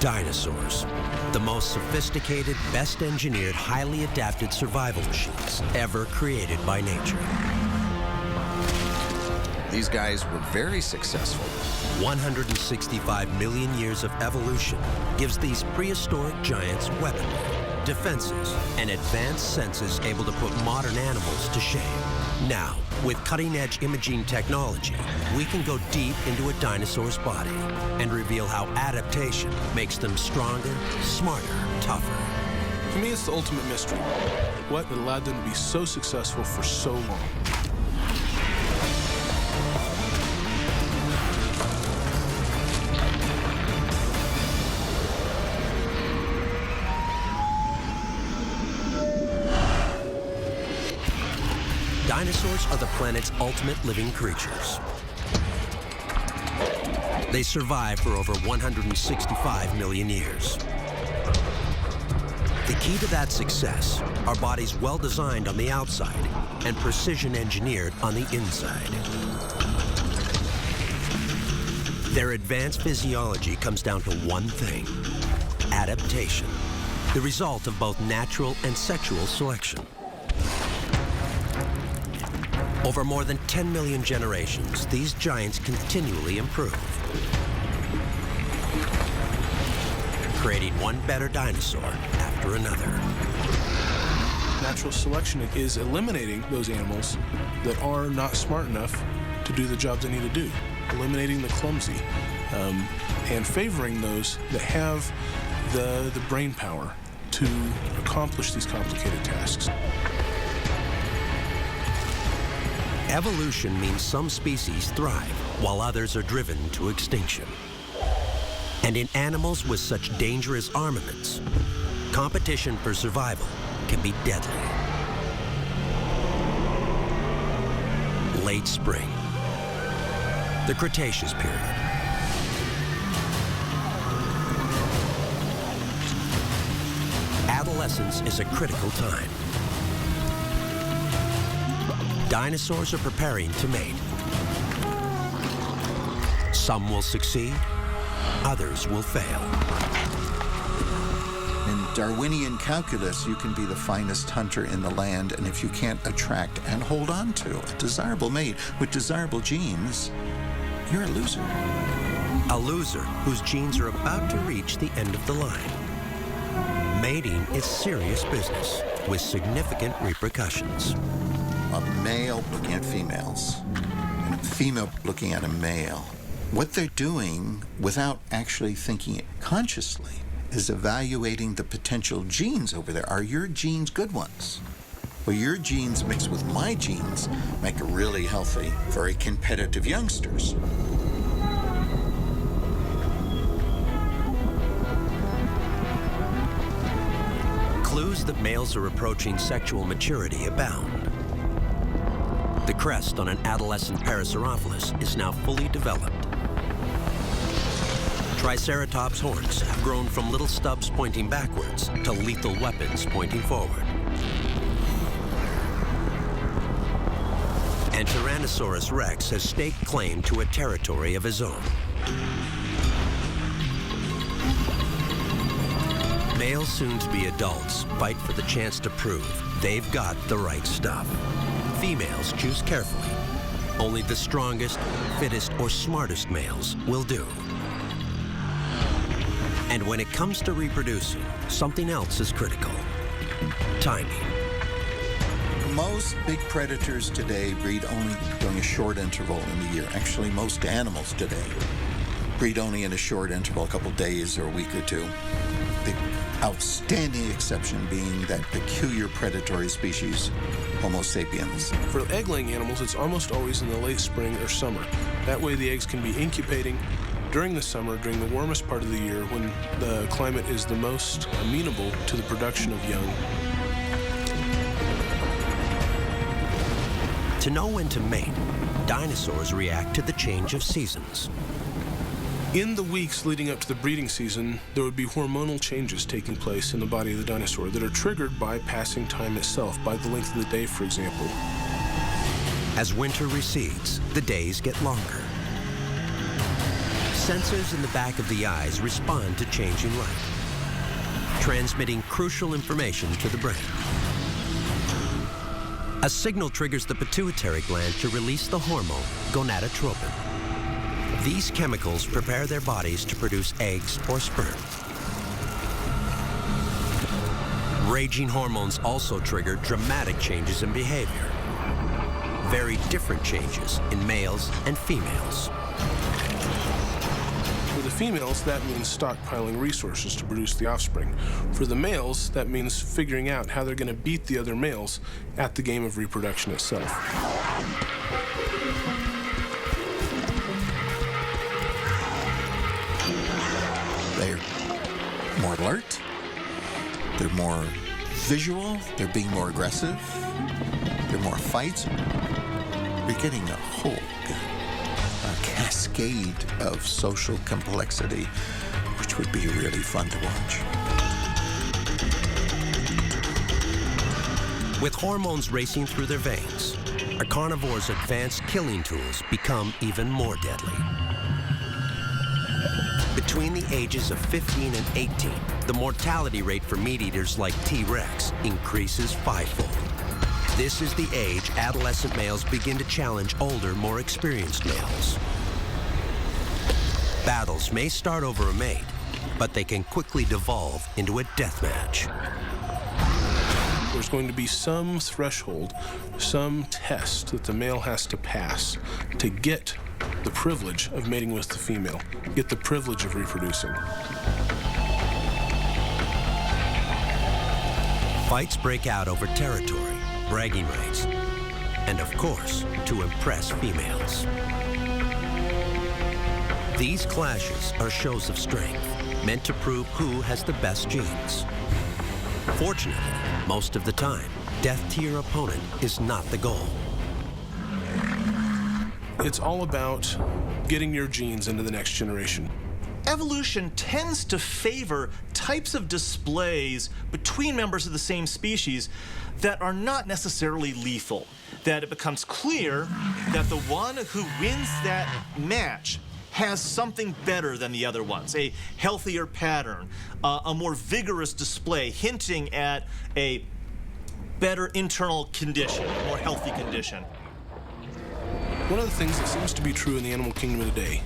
Dinosaurs, the most sophisticated, best-engineered, highly adapted survival machines ever created by nature. These guys were very successful. 165 million years of evolution gives these prehistoric giants weaponry, defenses, and advanced senses able to put modern animals to shame. Now, with cutting-edge imaging technology, we can go deep into a dinosaur's body and reveal how adaptation makes them stronger, smarter, tougher. To me, it's the ultimate mystery. What allowed them to be so successful for so long? Dinosaurs are the planet's ultimate living creatures. They survived for over 165 million years. The key to that success are bodies well designed on the outside and precision engineered on the inside. Their advanced physiology comes down to one thing: adaptation, the result of both natural and sexual selection. Over more than 10 million generations, these giants continually improve, creating one better dinosaur after another. Natural selection is eliminating those animals that are not smart enough to do the job they need to do, eliminating the clumsy, and favoring those that have the brain power to accomplish these complicated tasks. Evolution means some species thrive, while others are driven to extinction. And in animals with such dangerous armaments, competition for survival can be deadly. Late spring, the Cretaceous period. Adolescence is a critical time. Dinosaurs are preparing to mate. Some will succeed, others will fail. In Darwinian calculus, you can be the finest hunter in the land, and if you can't attract and hold on to a desirable mate with desirable genes, you're a loser. A loser whose genes are about to reach the end of the line. Mating is serious business with significant repercussions. A male looking at females, and a female looking at a male. What they're doing, without actually thinking it consciously, is evaluating the potential genes over there. Are your genes good ones? Well, your genes mixed with my genes make a really healthy, very competitive youngsters. Clues that males are approaching sexual maturity abound. The crest on an adolescent Parasaurolophus is now fully developed. Triceratops' horns have grown from little stubs pointing backwards to lethal weapons pointing forward. And Tyrannosaurus Rex has staked claim to a territory of his own. Male soon-to-be adults fight for the chance to prove they've got the right stuff. Females choose carefully. Only the strongest, fittest, or smartest males will do. And when it comes to reproducing, something else is critical: timing. Most big predators today breed only during a short interval in the year. Actually, most animals today breed only in a short interval, a couple days or a week or two. The outstanding exception being that peculiar predatory species, Homo sapiens. For egg-laying animals, it's almost always in the late spring or summer. That way the eggs can be incubating during the summer, during the warmest part of the year, when the climate is the most amenable to the production of young. To know when to mate, dinosaurs react to the change of seasons. In the weeks leading up to the breeding season, there would be hormonal changes taking place in the body of the dinosaur that are triggered by passing time itself, by the length of the day, for example. As winter recedes, the days get longer. Sensors in the back of the eyes respond to changing light, transmitting crucial information to the brain. A signal triggers the pituitary gland to release the hormone gonadotropin. These chemicals prepare their bodies to produce eggs or sperm. Raging hormones also trigger dramatic changes in behavior. Very different changes in males and females. For the females, that means stockpiling resources to produce the offspring. For the males, that means figuring out how they're going to beat the other males at the game of reproduction itself. They're more alert, they're more visual, they're being more aggressive, there are more fights. You're getting a whole cascade of social complexity, which would be really fun to watch. With hormones racing through their veins, a carnivore's advanced killing tools become even more deadly. Between the ages of 15 and 18, the mortality rate for meat eaters like T-Rex increases fivefold. This is the age adolescent males begin to challenge older, more experienced males. Battles may start over a mate, but they can quickly devolve into a death match. There's going to be some threshold, some test that the male has to pass to get the privilege of mating with the female, get the privilege of reproducing. Fights break out over territory, bragging rights, and of course, to impress females. These clashes are shows of strength, meant to prove who has the best genes. Fortunately, most of the time, death to your opponent is not the goal. It's all about getting your genes into the next generation. Evolution tends to favor types of displays between members of the same species that are not necessarily lethal. That it becomes clear that the one who wins that match has something better than the other ones, a healthier pattern, a more vigorous display, hinting at a better internal condition, a more healthy condition. One of the things that seems to be true in the animal kingdom today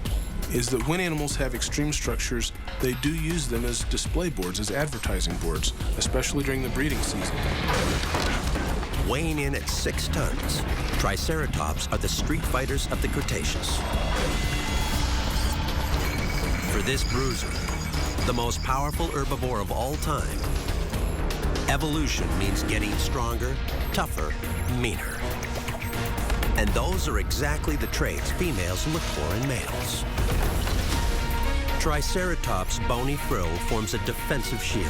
is that when animals have extreme structures, they do use them as display boards, as advertising boards, especially during the breeding season. Weighing in at 6 tons, Triceratops are the street fighters of the Cretaceous. For this bruiser, the most powerful herbivore of all time, evolution means getting stronger, tougher, meaner. And those are exactly the traits females look for in males. Triceratops' bony frill forms a defensive shield.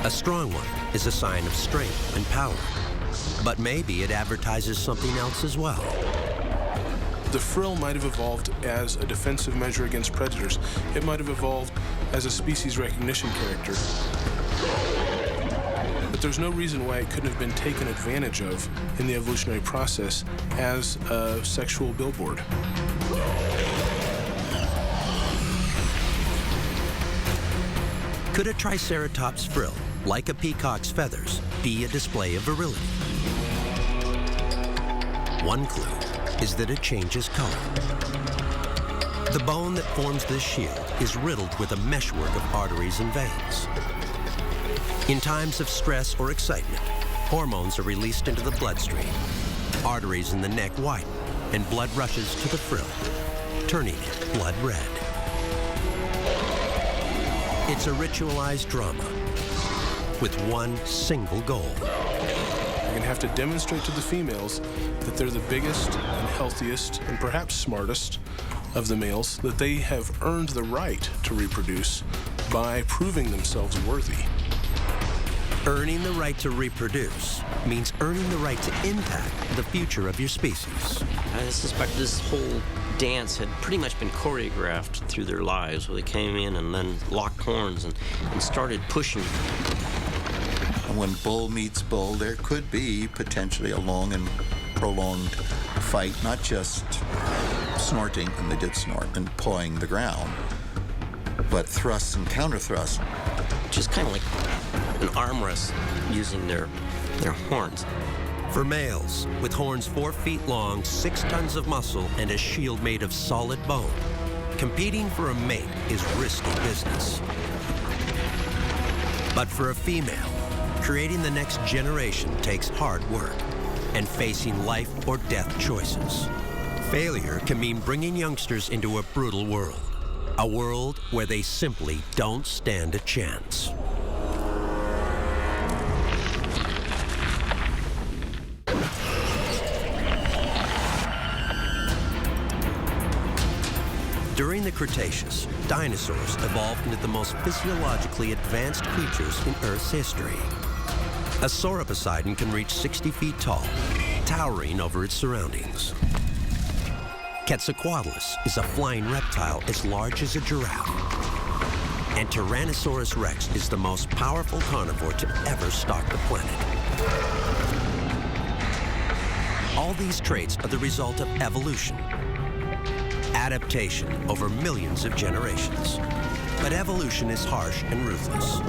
A strong one is a sign of strength and power, but maybe it advertises something else as well. The frill might have evolved as a defensive measure against predators. It might have evolved as a species recognition character. But there's no reason why it couldn't have been taken advantage of in the evolutionary process as a sexual billboard. Could a Triceratops frill, like a peacock's feathers, be a display of virility? One clue is that it changes color. The bone that forms this shield is riddled with a meshwork of arteries and veins. In times of stress or excitement, hormones are released into the bloodstream. Arteries in the neck widen, and blood rushes to the frill, turning it blood red. It's a ritualized drama with one single goal. You're going to have to demonstrate to the females that they're the biggest and healthiest and perhaps smartest of the males, that they have earned the right to reproduce by proving themselves worthy. Earning the right to reproduce means earning the right to impact the future of your species. I suspect this whole dance had pretty much been choreographed through their lives, where they came in and then locked horns and started pushing. When bull meets bull, there could be potentially a long and prolonged fight, not just snorting, and they did snort, and pawing the ground. But thrusts and counter thrusts. Just kind of like an arm wrestle using their horns. For males, with horns 4 feet long, 6 tons of muscle, and a shield made of solid bone, competing for a mate is risky business. But for a female, creating the next generation takes hard work and facing life or death choices. Failure can mean bringing youngsters into a brutal world, a world where they simply don't stand a chance. During the Cretaceous, dinosaurs evolved into the most physiologically advanced creatures in Earth's history. A sauropodon can reach 60 feet tall, towering over its surroundings. Quetzalcoatlus is a flying reptile as large as a giraffe. And Tyrannosaurus rex is the most powerful carnivore to ever stalk the planet. All these traits are the result of evolution. Adaptation over millions of generations. But evolution is harsh and ruthless,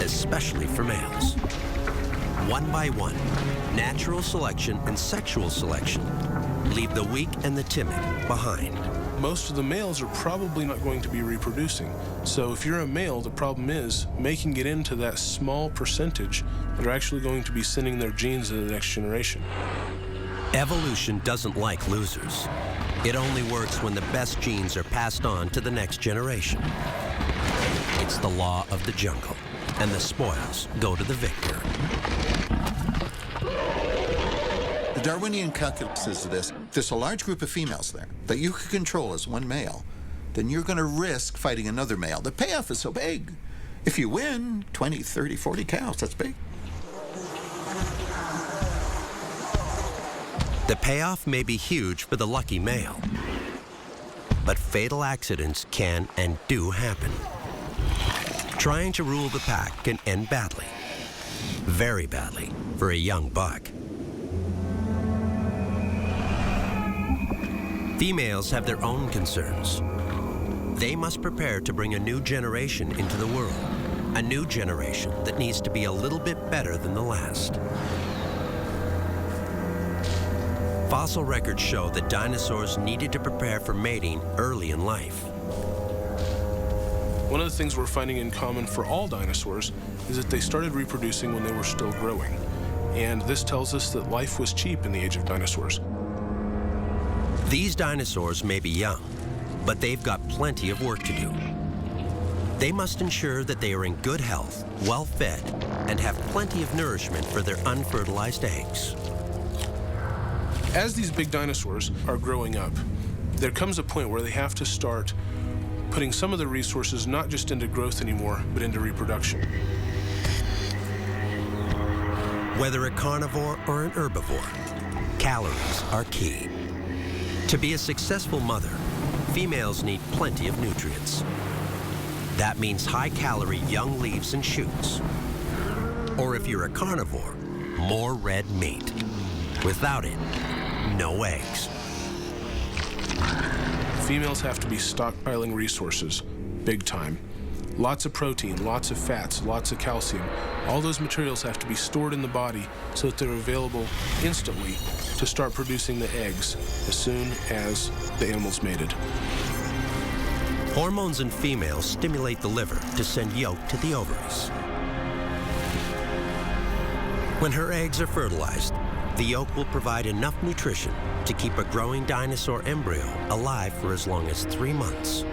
especially for males. One by one, natural selection and sexual selection leave the weak and the timid behind. Most of the males are probably not going to be reproducing. So if you're a male, the problem is making it into that small percentage that are actually going to be sending their genes to the next generation. Evolution doesn't like losers. It only works when the best genes are passed on to the next generation. It's the law of the jungle, and the spoils go to the victor. The Darwinian calculus is this. If there's a large group of females there that you can control as one male, then you're going to risk fighting another male. The payoff is so big. If you win 20, 30, 40 cows, that's big. The payoff may be huge for the lucky male, but fatal accidents can and do happen. Trying to rule the pack can end badly, very badly, for a young buck. Females have their own concerns. They must prepare to bring a new generation into the world, a new generation that needs to be a little bit better than the last. Fossil records show that dinosaurs needed to prepare for mating early in life. One of the things we're finding in common for all dinosaurs is that they started reproducing when they were still growing. And this tells us that life was cheap in the age of dinosaurs. These dinosaurs may be young, but they've got plenty of work to do. They must ensure that they are in good health, well fed, and have plenty of nourishment for their unfertilized eggs. As these big dinosaurs are growing up, there comes a point where they have to start putting some of their resources not just into growth anymore, but into reproduction. Whether a carnivore or an herbivore, calories are key. To be a successful mother, females need plenty of nutrients. That means high-calorie young leaves and shoots. Or if you're a carnivore, more red meat. Without it, no eggs. Females have to be stockpiling resources, big time. Lots of protein, lots of fats, lots of calcium. All those materials have to be stored in the body so that they're available instantly to start producing the eggs as soon as the animal's mated. Hormones in females stimulate the liver to send yolk to the ovaries. When her eggs are fertilized, the yolk will provide enough nutrition to keep a growing dinosaur embryo alive for as long as 3 months.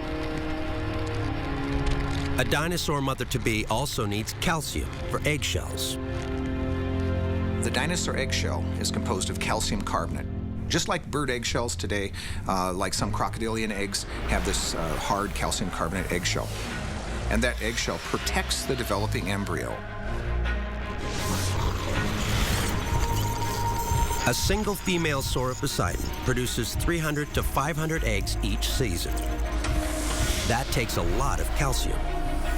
A dinosaur mother-to-be also needs calcium for eggshells. The dinosaur eggshell is composed of calcium carbonate. Just like bird eggshells today, like some crocodilian eggs, have this hard calcium carbonate eggshell. And that eggshell protects the developing embryo. A single female sauropodon produces 300 to 500 eggs each season. That takes a lot of calcium,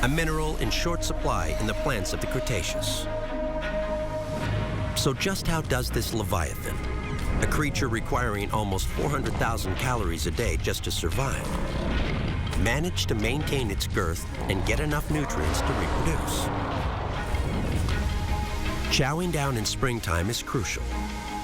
a mineral in short supply in the plants of the Cretaceous. So just how does this Leviathan, a creature requiring almost 400,000 calories a day just to survive, managed to maintain its girth and get enough nutrients to reproduce. Chowing down in springtime is crucial.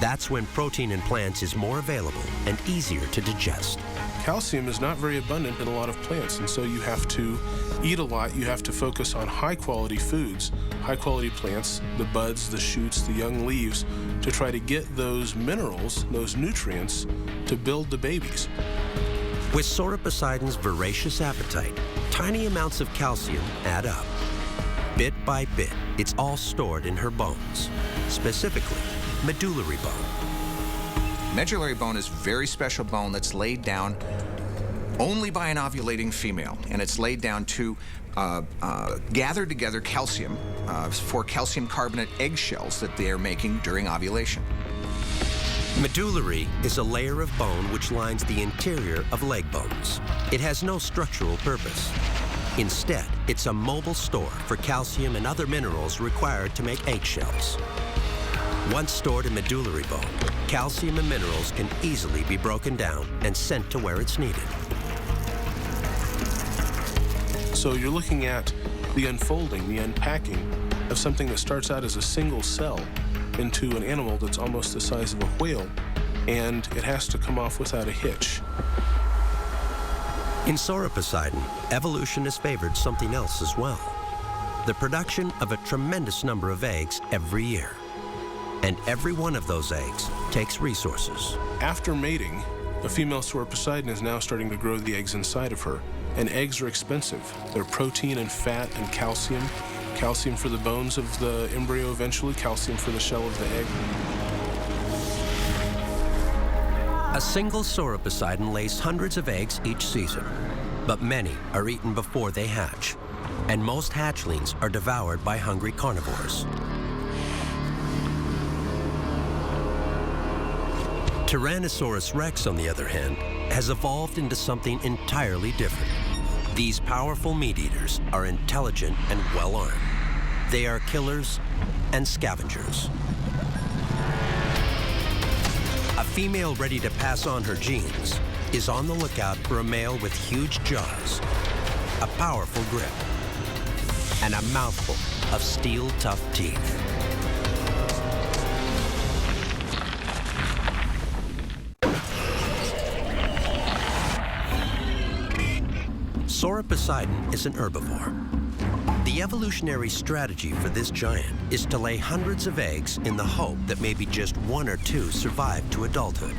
That's when protein in plants is more available and easier to digest. Calcium is not very abundant in a lot of plants, and so you have to eat a lot. You have to focus on high-quality foods, high-quality plants, the buds, the shoots, the young leaves, to try to get those minerals, those nutrients, to build the babies. With Sauroposeidon's voracious appetite, tiny amounts of calcium add up. Bit by bit, it's all stored in her bones, specifically medullary bone. Medullary bone is very special bone that's laid down only by an ovulating female, and it's laid down to gather together calcium for calcium carbonate eggshells that they are making during ovulation. Medullary is a layer of bone which lines the interior of leg bones. It has no structural purpose. Instead, it's a mobile store for calcium and other minerals required to make eggshells. Once stored in medullary bone, calcium and minerals can easily be broken down and sent to where it's needed. So you're looking at the unfolding, the unpacking of something that starts out as a single cell into an animal that's almost the size of a whale, and it has to come off without a hitch. In Sauroposeidon, evolution has favored something else as well: the production of a tremendous number of eggs every year. And every one of those eggs takes resources. After mating, a female Sauroposeidon is now starting to grow the eggs inside of her. And eggs are expensive. They're protein and fat and calcium. Calcium for the bones of the embryo eventually, calcium for the shell of the egg. A single Sauroposeidon lays hundreds of eggs each season, but many are eaten before they hatch, and most hatchlings are devoured by hungry carnivores. Tyrannosaurus rex, on the other hand, has evolved into something entirely different. These powerful meat eaters are intelligent and well-armed. They are killers and scavengers. A female ready to pass on her genes is on the lookout for a male with huge jaws, a powerful grip, and a mouthful of steel-tough teeth. Sauroposeidon is an herbivore. The evolutionary strategy for this giant is to lay hundreds of eggs in the hope that maybe just one or two survive to adulthood.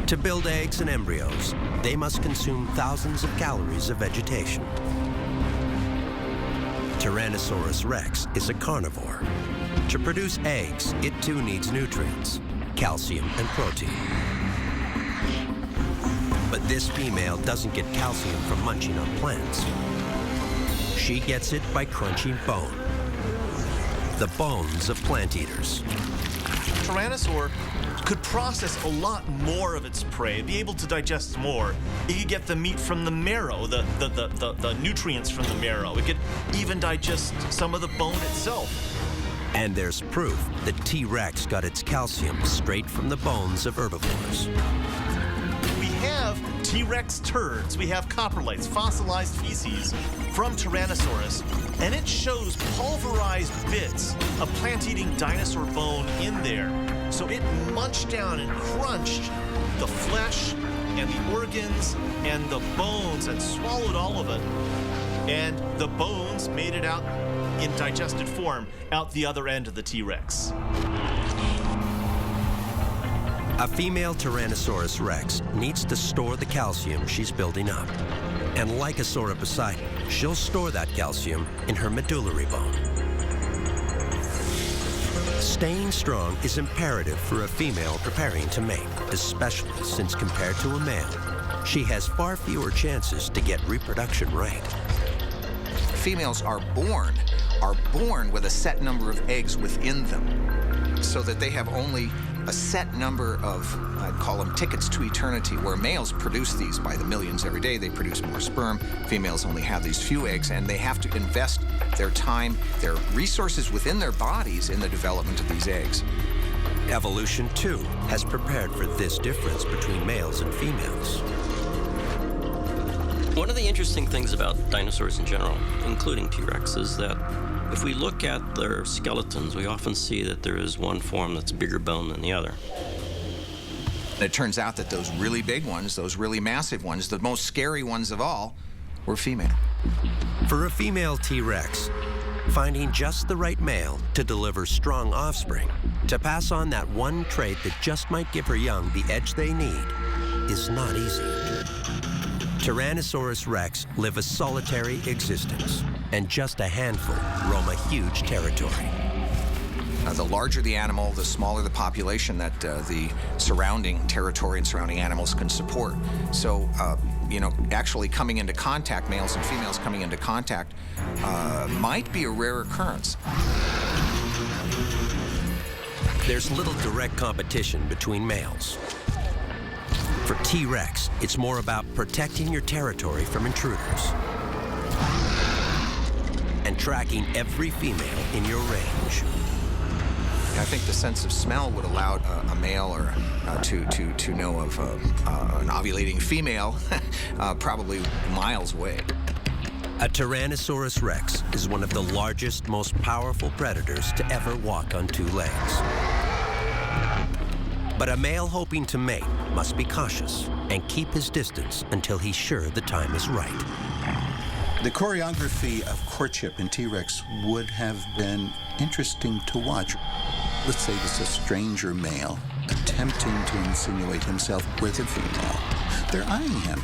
To build eggs and embryos, they must consume thousands of calories of vegetation. Tyrannosaurus rex is a carnivore. To produce eggs, it too needs nutrients, calcium and protein. But this female doesn't get calcium from munching on plants. She gets it by crunching bone. The bones of plant eaters. Tyrannosaur could process a lot more of its prey, be able to digest more. It could get the meat from the marrow, the nutrients from the marrow. It could even digest some of the bone itself. And there's proof that T-Rex got its calcium straight from the bones of herbivores. We have T-Rex turds, we have coprolites, fossilized feces from Tyrannosaurus, and it shows pulverized bits of plant-eating dinosaur bone in there. So it munched down and crunched the flesh and the organs and the bones and swallowed all of it. And the bones made it out in digested form out the other end of the T-Rex. A female Tyrannosaurus rex needs to store the calcium she's building up. And like a Sauroposeidon, she'll store that calcium in her medullary bone. Staying strong is imperative for a female preparing to mate, especially since compared to a male, she has far fewer chances to get reproduction right. Females are born with a set number of eggs within them, so that they have only a set number of, I'd call them tickets to eternity, where males produce these by the millions every day. They produce more sperm. Females only have these few eggs, and they have to invest their time, their resources within their bodies in the development of these eggs. Evolution, too, has prepared for this difference between males and females. One of the interesting things about dinosaurs in general, including T-Rex, is that if we look at their skeletons, we often see that there is one form that's bigger bone than the other. It turns out that those really big ones, those really massive ones, the most scary ones of all, were female. For a female T-Rex, finding just the right male to deliver strong offspring, to pass on that one trait that just might give her young the edge they need, is not easy. Tyrannosaurus rex live a solitary existence, and just a handful roam a huge territory. The larger the animal, the smaller the population that the surrounding territory and surrounding animals can support. So, actually coming into contact, males and females coming into contact, might be a rare occurrence. There's little direct competition between males. For T-Rex, it's more about protecting your territory from intruders and tracking every female in your range. I think the sense of smell would allow a male or to know of an ovulating female probably miles away. A Tyrannosaurus rex is one of the largest, most powerful predators to ever walk on two legs. But a male hoping to mate must be cautious and keep his distance until he's sure the time is right. The choreography of courtship in T-Rex would have been interesting to watch. Let's say this is a stranger male attempting to insinuate himself with a female. They're eyeing him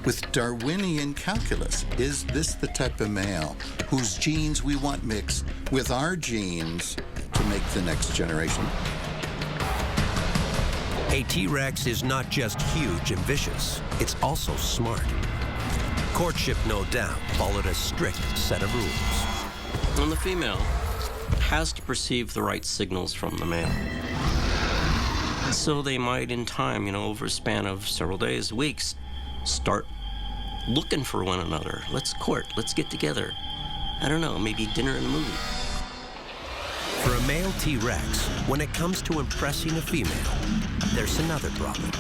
with Darwinian calculus. Is this the type of male whose genes we want mixed with our genes to make the next generation? A T-Rex is not just huge and vicious, it's also smart. Courtship, no doubt, followed a strict set of rules. And the female has to perceive the right signals from the male. So they might, in time, over a span of several days, weeks, start looking for one another. Let's court, let's get together. I don't know, maybe dinner and a movie. For a male T-Rex, when it comes to impressing a female, there's another problem.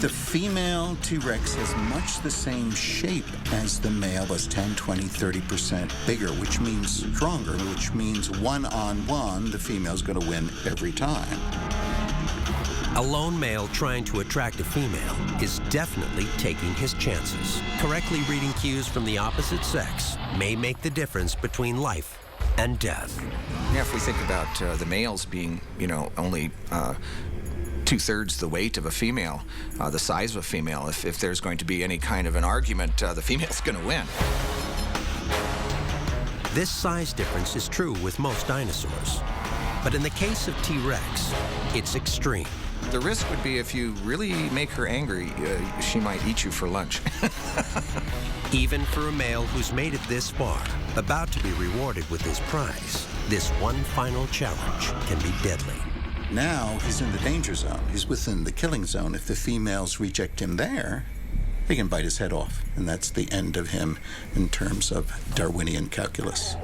The female T-Rex has much the same shape as the male, was 10, 20, 30% bigger, which means stronger, which means one-on-one, the female's going to win every time. A lone male trying to attract a female is definitely taking his chances. Correctly reading cues from the opposite sex may make the difference between life and death. Yeah, if we think about the males being, only 2/3 the weight of a female, the size of a female, if there's going to be any kind of an argument, the female's going to win. This size difference is true with most dinosaurs. But in the case of T-Rex, it's extreme. The risk would be if you really make her angry, she might eat you for lunch. Even for a male who's made it this far, about to be rewarded with his prize, this one final challenge can be deadly. Now he's in the danger zone. He's within the killing zone. If the females reject him there, they can bite his head off. And that's the end of him in terms of Darwinian calculus.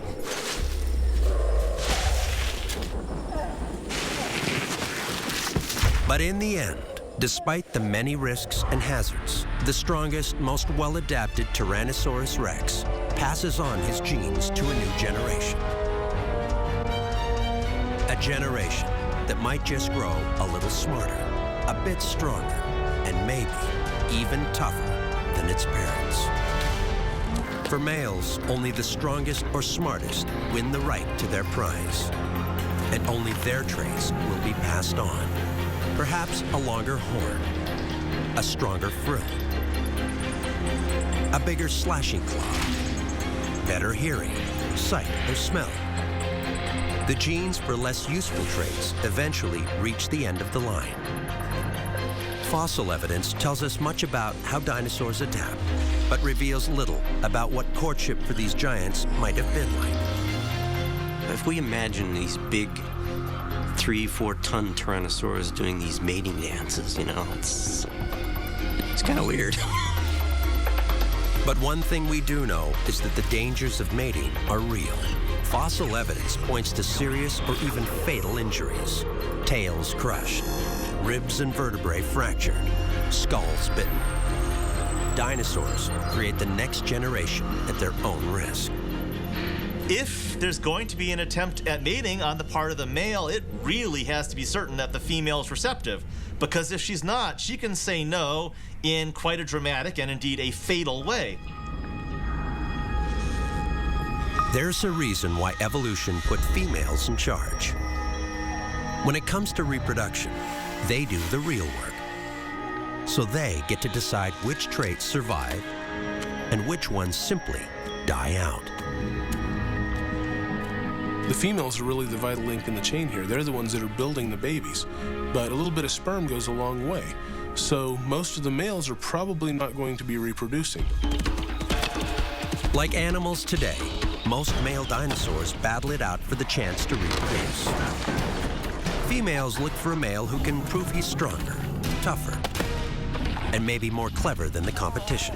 But in the end, despite the many risks and hazards, the strongest, most well-adapted Tyrannosaurus rex passes on his genes to a new generation. A generation that might just grow a little smarter, a bit stronger, and maybe even tougher than its parents. For males, only the strongest or smartest win the right to their prize, and only their traits will be passed on. Perhaps a longer horn, a stronger frill, a bigger slashing claw, better hearing, sight, or smell. The genes for less useful traits eventually reach the end of the line. Fossil evidence tells us much about how dinosaurs adapt, but reveals little about what courtship for these giants might have been like. If we imagine these big 3-4 ton Tyrannosaurs doing these mating dances, it's kind of weird. But one thing we do know is that the dangers of mating are real. Fossil evidence points to serious or even fatal injuries. Tails crushed, ribs and vertebrae fractured, skulls bitten. Dinosaurs create the next generation at their own risk. If there's going to be an attempt at mating on the part of the male, it really has to be certain that the female is receptive. Because if she's not, she can say no in quite a dramatic and indeed a fatal way. There's a reason why evolution put females in charge. When it comes to reproduction, they do the real work. So they get to decide which traits survive and which ones simply die out. The females are really the vital link in the chain here. They're the ones that are building the babies. But a little bit of sperm goes a long way. So most of the males are probably not going to be reproducing. Like animals today, most male dinosaurs battle it out for the chance to reproduce. Females look for a male who can prove he's stronger, tougher, and maybe more clever than the competition.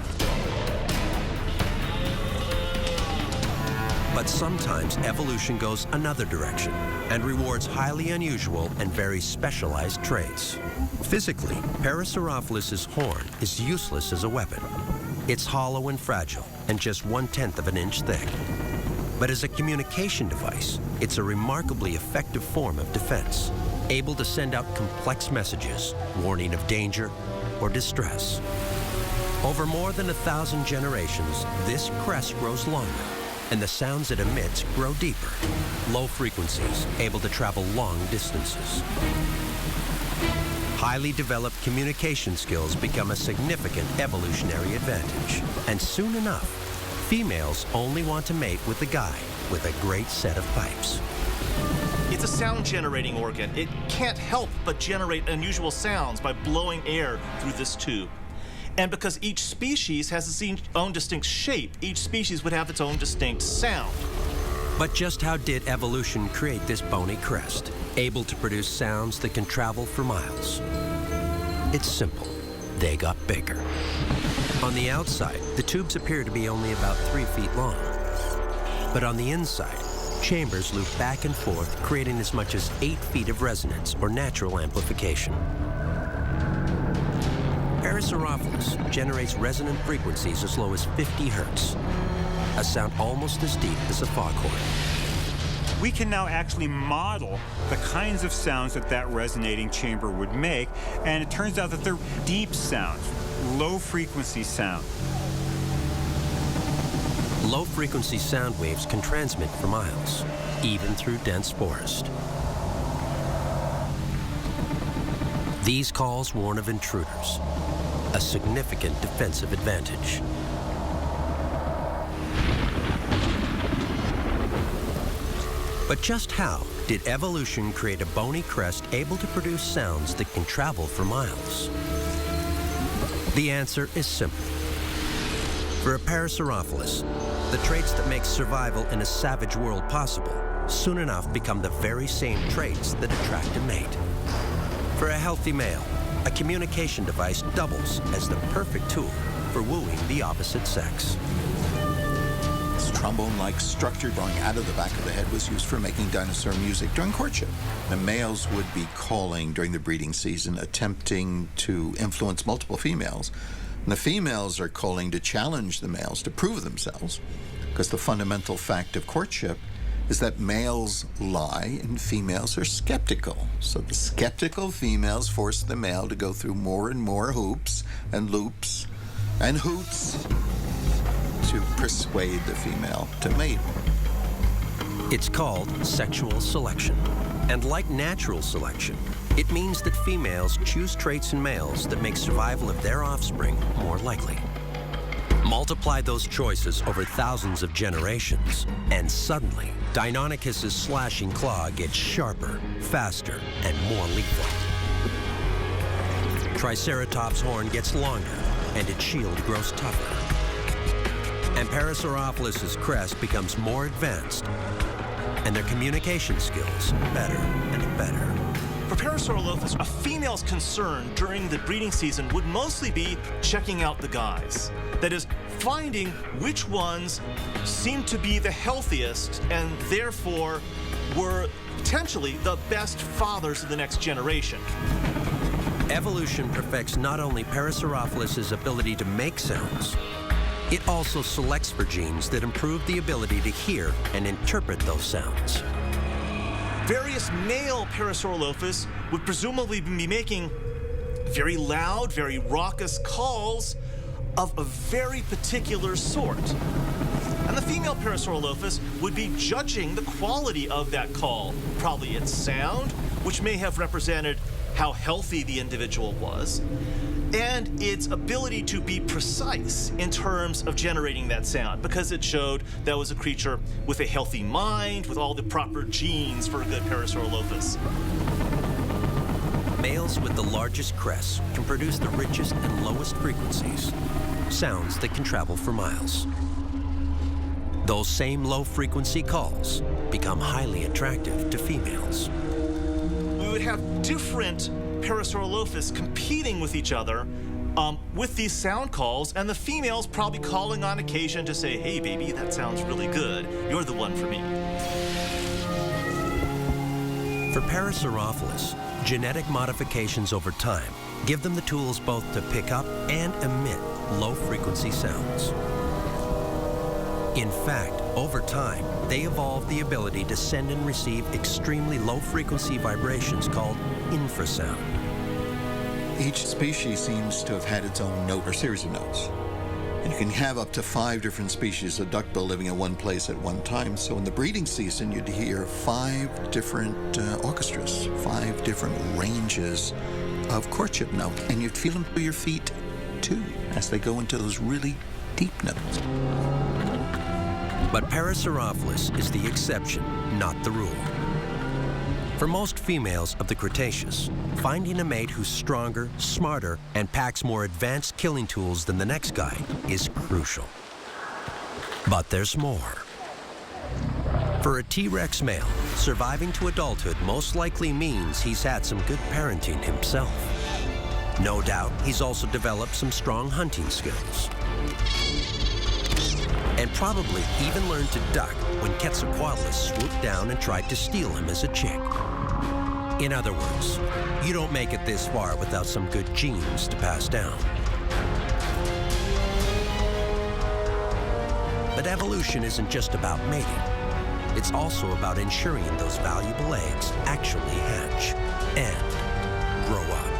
But sometimes evolution goes another direction and rewards highly unusual and very specialized traits. Physically, Parasaurolophus' horn is useless as a weapon. It's hollow and fragile and just 1/10 of an inch thick. But as a communication device, it's a remarkably effective form of defense, able to send out complex messages, warning of danger or distress. Over more than 1,000 generations, this crest grows longer, and the sounds it emits grow deeper, low frequencies, able to travel long distances. Highly developed communication skills become a significant evolutionary advantage, and soon enough, females only want to mate with the guy with a great set of pipes. It's a sound generating organ. It can't help but generate unusual sounds by blowing air through this tube. And because each species has its own distinct shape, each species would have its own distinct sound. But just how did evolution create this bony crest, able to produce sounds that can travel for miles? It's simple. They got bigger. On the outside, the tubes appear to be only about 3 feet long. But on the inside, chambers loop back and forth, creating as much as 8 feet of resonance or natural amplification. Parasaurolophus generates resonant frequencies as low as 50 hertz, a sound almost as deep as a foghorn. We can now actually model the kinds of sounds that resonating chamber would make, and it turns out that they're deep sounds, low-frequency sound. Low-frequency sound waves can transmit for miles, even through dense forest. These calls warn of intruders, a significant defensive advantage. But just how did evolution create a bony crest able to produce sounds that can travel for miles? The answer is simple. For a Parasaurolophus, the traits that make survival in a savage world possible soon enough become the very same traits that attract a mate. For a healthy male, a communication device doubles as the perfect tool for wooing the opposite sex. This trombone-like structure growing out of the back of the head was used for making dinosaur music during courtship. The males would be calling during the breeding season, attempting to influence multiple females. And the females are calling to challenge the males to prove themselves, because the fundamental fact of courtship is that males lie and females are skeptical. So the skeptical females force the male to go through more and more hoops and loops and hoots to persuade the female to mate. It's called sexual selection. And like natural selection, it means that females choose traits in males that make survival of their offspring more likely. Multiply those choices over thousands of generations, and suddenly, Deinonychus's slashing claw gets sharper, faster, and more lethal. Triceratops' horn gets longer, and its shield grows tougher. And Parasaurolophus' crest becomes more advanced, and their communication skills better and better. For Parasaurolophus, a female's concern during the breeding season would mostly be checking out the guys. That is, finding which ones seemed to be the healthiest and therefore were potentially the best fathers of the next generation. Evolution perfects not only Parasaurolophus' ability to make sounds, it also selects for genes that improve the ability to hear and interpret those sounds. Various male Parasaurolophus would presumably be making very loud, very raucous calls of a very particular sort. And the female Parasaurolophus would be judging the quality of that call, probably its sound, which may have represented how healthy the individual was, and its ability to be precise in terms of generating that sound, because it showed that was a creature with a healthy mind, with all the proper genes for a good Parasaurolophus. Males with the largest crests can produce the richest and lowest frequencies, sounds that can travel for miles. Those same low-frequency calls become highly attractive to females. We would have different Parasaurolophus competing with each other with these sound calls, and the females probably calling on occasion to say, "Hey, baby, that sounds really good. You're the one for me." For Parasaurolophus, genetic modifications over time give them the tools both to pick up and emit low-frequency sounds. In fact, over time, they evolved the ability to send and receive extremely low-frequency vibrations called infrasound. Each species seems to have had its own note or series of notes. And you can have up to 5 different species of duckbill living in one place at one time. So in the breeding season, you'd hear 5 different orchestras, 5 different ranges of courtship note. And you'd feel them through your feet, too, as they go into those really deep notes. But Parasaurolophus is the exception, not the rule. For most females of the Cretaceous, finding a mate who's stronger, smarter, and packs more advanced killing tools than the next guy is crucial. But there's more. For a T-Rex male, surviving to adulthood most likely means he's had some good parenting himself. No doubt, he's also developed some strong hunting skills. And probably even learned to duck when Quetzalcoatlus swooped down and tried to steal him as a chick. In other words, you don't make it this far without some good genes to pass down. But evolution isn't just about mating. It's also about ensuring those valuable eggs actually hatch and grow up.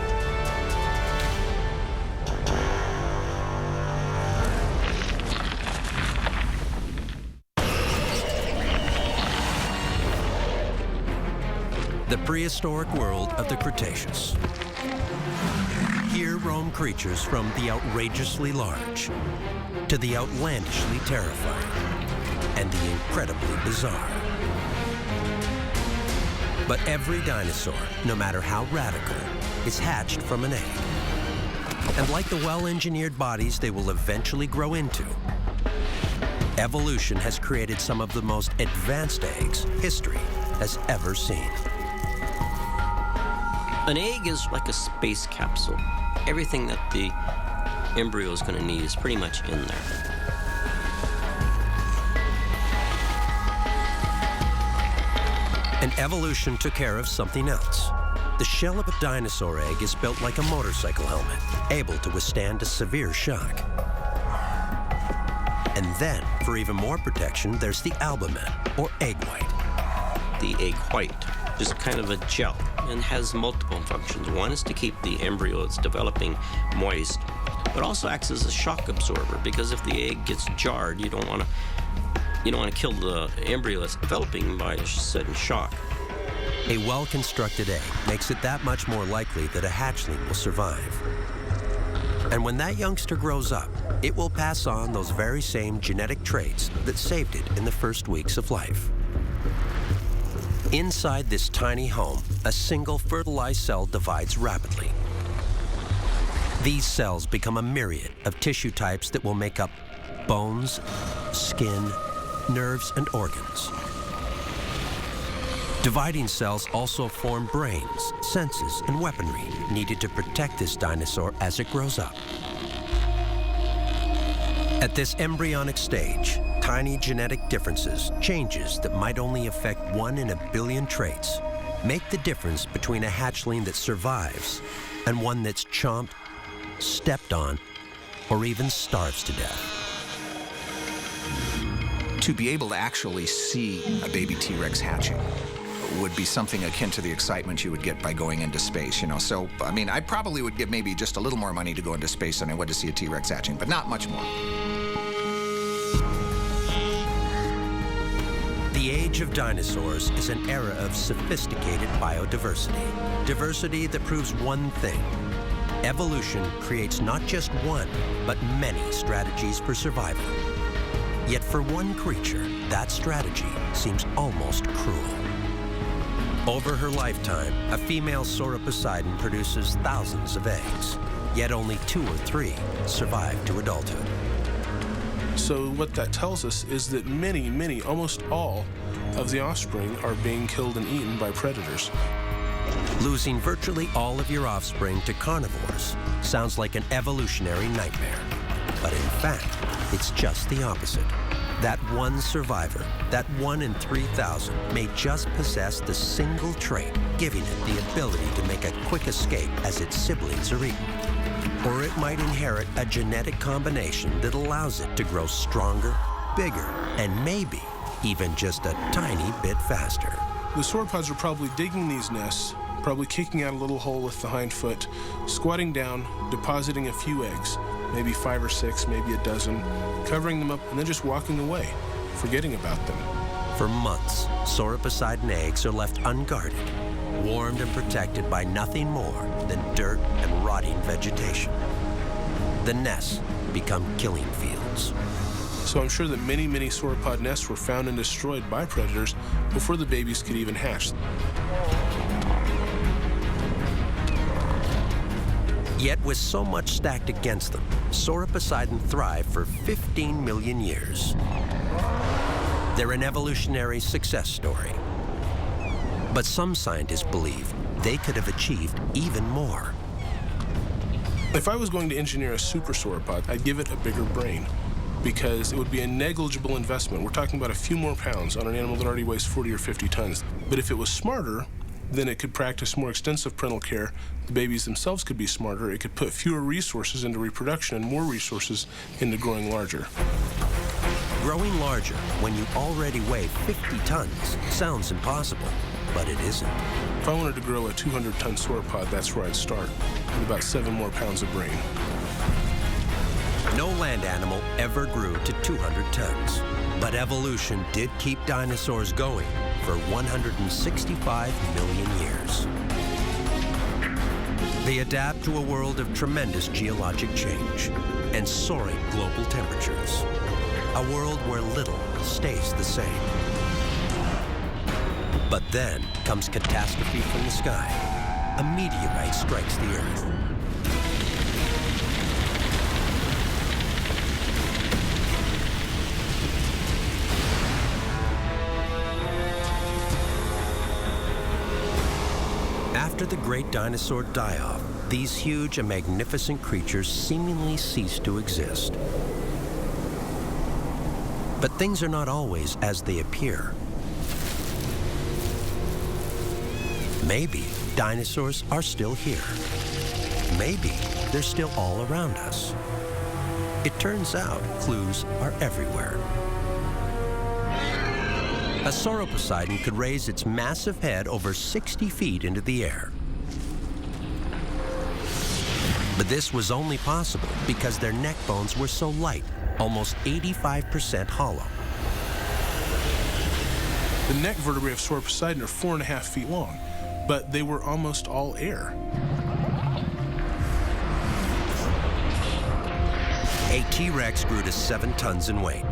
The prehistoric world of the Cretaceous. Here roam creatures from the outrageously large to the outlandishly terrifying and the incredibly bizarre. But every dinosaur, no matter how radical, is hatched from an egg. And like the well-engineered bodies they will eventually grow into, evolution has created some of the most advanced eggs history has ever seen. An egg is like a space capsule. Everything that the embryo is going to need is pretty much in there. And evolution took care of something else. The shell of a dinosaur egg is built like a motorcycle helmet, able to withstand a severe shock. And then, for even more protection, there's the albumen, or egg white. The egg white is kind of a gel and has multiple functions. One is to keep the embryo that's developing moist, but also acts as a shock absorber, because if the egg gets jarred, you don't want to kill the embryo that's developing by a sudden shock. A well-constructed egg makes it that much more likely that a hatchling will survive. And when that youngster grows up, it will pass on those very same genetic traits that saved it in the first weeks of life. Inside this tiny home, a single fertilized cell divides rapidly. These cells become a myriad of tissue types that will make up bones, skin, nerves, and organs. Dividing cells also form brains, senses, and weaponry needed to protect this dinosaur as it grows up. At this embryonic stage, tiny genetic differences, changes that might only affect 1 in a billion traits, make the difference between a hatchling that survives and one that's chomped, stepped on, or even starves to death. To be able to actually see a baby T-Rex hatching would be something akin to the excitement you would get by going into space, you know. So, I mean, I probably would give maybe just a little more money to go into space than I would to see a T-Rex hatching, but not much more. The age of dinosaurs is an era of sophisticated biodiversity. Diversity that proves one thing. Evolution creates not just one, but many strategies for survival. Yet for one creature, that strategy seems almost cruel. Over her lifetime, a female Sauroposeidon produces thousands of eggs, yet only 2 or 3 survive to adulthood. So what that tells us is that many, almost all of the offspring are being killed and eaten by predators. Losing virtually all of your offspring to carnivores sounds like an evolutionary nightmare. But in fact, it's just the opposite. That one survivor, that 1 in 3,000, may just possess the single trait, giving it the ability to make a quick escape as its siblings are eaten. Or it might inherit a genetic combination that allows it to grow stronger, bigger, and maybe even just a tiny bit faster. The sauropods are probably digging these nests, probably kicking out a little hole with the hind foot, squatting down, depositing a few eggs, maybe 5 or 6, maybe a dozen, covering them up, and then just walking away, forgetting about them. For months, Sauroposeidon eggs are left unguarded, warmed and protected by nothing more than dirt and rotting vegetation. The nests become killing fields. So I'm sure that many sauropod nests were found and destroyed by predators before the babies could even hatch. Yet with so much stacked against them, Sauroposeidon thrived for 15 million years. They're an evolutionary success story. But some scientists believe they could have achieved even more. If I was going to engineer a super sauropod, I'd give it a bigger brain, because it would be a negligible investment. We're talking about a few more pounds on an animal that already weighs 40 or 50 tons. But if it was smarter, then it could practice more extensive parental care. The babies themselves could be smarter. It could put fewer resources into reproduction and more resources into growing larger. Growing larger when you already weigh 50 tons sounds impossible, but it isn't. If I wanted to grow a 200-ton sauropod, that's where I'd start, with about 7 more pounds of brain. No land animal ever grew to 200 tons, but evolution did keep dinosaurs going for 165 million years. They adapt to a world of tremendous geologic change and soaring global temperatures, a world where little stays the same. But then comes catastrophe from the sky. A meteorite strikes the Earth. After the great dinosaur die-off, these huge and magnificent creatures seemingly cease to exist. But things are not always as they appear. Maybe dinosaurs are still here. Maybe they're still all around us. It turns out clues are everywhere. A Sauroposeidon could raise its massive head over 60 feet into the air. But this was only possible because their neck bones were so light, almost 85% hollow. The neck vertebrae of Sauroposeidon are 4.5 feet long, but they were almost all air. A T-Rex grew to 7 tons in weight,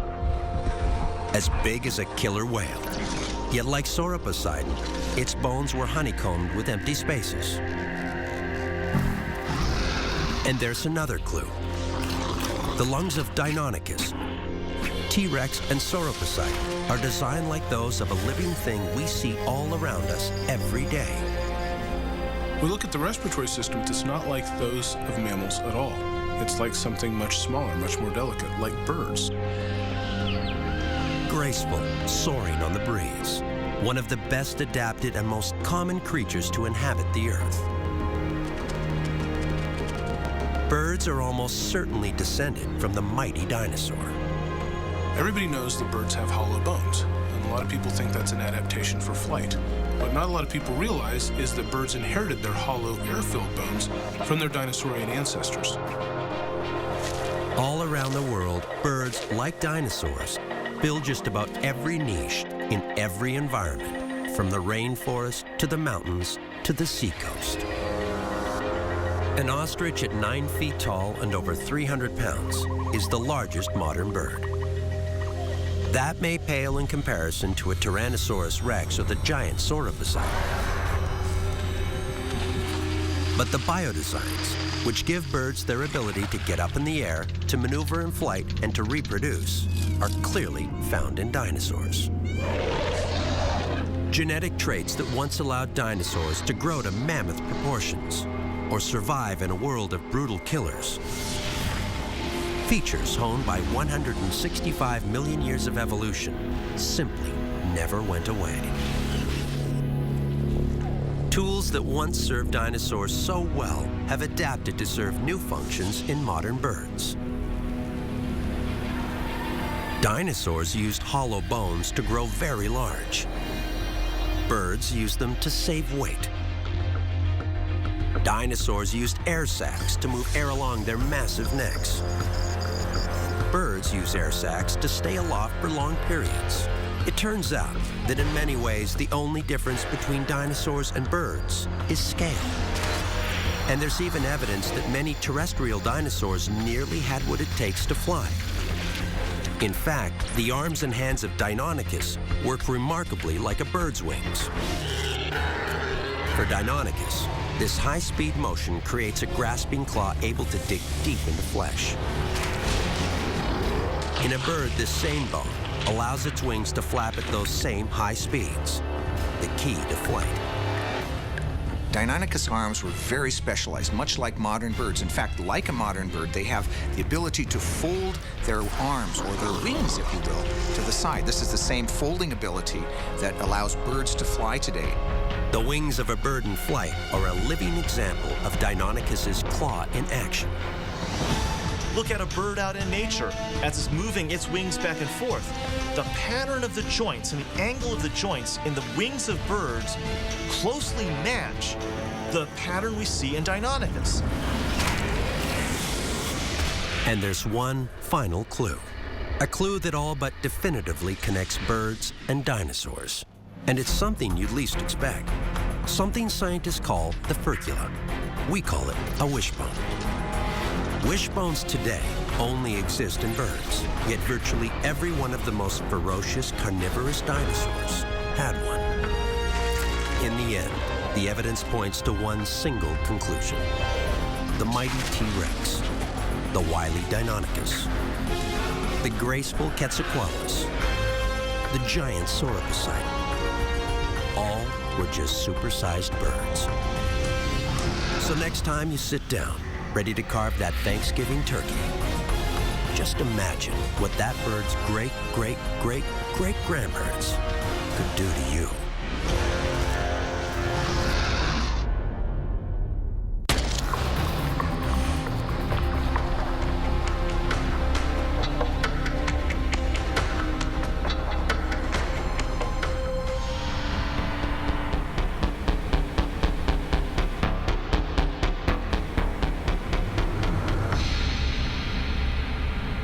as big as a killer whale. Yet like Sauroposeidon, its bones were honeycombed with empty spaces. And there's another clue. The lungs of Deinonychus, T-Rex and Sauropusite are designed like those of a living thing we see all around us every day. We look at the respiratory system, it's not like those of mammals at all. It's like something much smaller, much more delicate, like birds. Graceful, soaring on the breeze. One of the best adapted and most common creatures to inhabit the Earth. Birds are almost certainly descended from the mighty dinosaur. Everybody knows that birds have hollow bones, and a lot of people think that's an adaptation for flight. What not a lot of people realize is that birds inherited their hollow, air-filled bones from their dinosaurian ancestors. All around the world, birds, like dinosaurs, fill just about every niche in every environment, from the rainforest to the mountains to the seacoast. An ostrich at 9 feet tall and over 300 pounds is the largest modern bird. That may pale in comparison to a Tyrannosaurus rex or the giant Sauropusite. But the biodesigns, which give birds their ability to get up in the air, to maneuver in flight, and to reproduce, are clearly found in dinosaurs. Genetic traits that once allowed dinosaurs to grow to mammoth proportions or survive in a world of brutal killers. Features honed by 165 million years of evolution simply never went away. Tools that once served dinosaurs so well have adapted to serve new functions in modern birds. Dinosaurs used hollow bones to grow very large. Birds used them to save weight. Dinosaurs used air sacs to move air along their massive necks. Birds use air sacs to stay aloft for long periods. It turns out that in many ways, the only difference between dinosaurs and birds is scale. And there's even evidence that many terrestrial dinosaurs nearly had what it takes to fly. In fact, the arms and hands of Deinonychus work remarkably like a bird's wings. For Deinonychus, this high-speed motion creates a grasping claw able to dig deep into flesh. In a bird, this same bone allows its wings to flap at those same high speeds, the key to flight. Deinonychus arms were very specialized, much like modern birds. In fact, like a modern bird, they have the ability to fold their arms, or their wings, if you will, to the side. This is the same folding ability that allows birds to fly today. The wings of a bird in flight are a living example of Deinonychus's claw in action. Look at a bird out in nature as it's moving its wings back and forth. The pattern of the joints and the angle of the joints in the wings of birds closely match the pattern we see in Deinonychus. And there's one final clue. A clue that all but definitively connects birds and dinosaurs. And it's something you'd least expect. Something scientists call the furcula. We call it a wishbone. Wishbones today only exist in birds, yet virtually every one of the most ferocious carnivorous dinosaurs had one. In the end, the evidence points to one single conclusion. The mighty T-Rex, the wily Deinonychus, the graceful Quetzalcoatlus, the giant Sauropusite, all were just supersized birds. So next time you sit down, ready to carve that Thanksgiving turkey, just imagine what that bird's great-great-great-great-grandparents could do to you.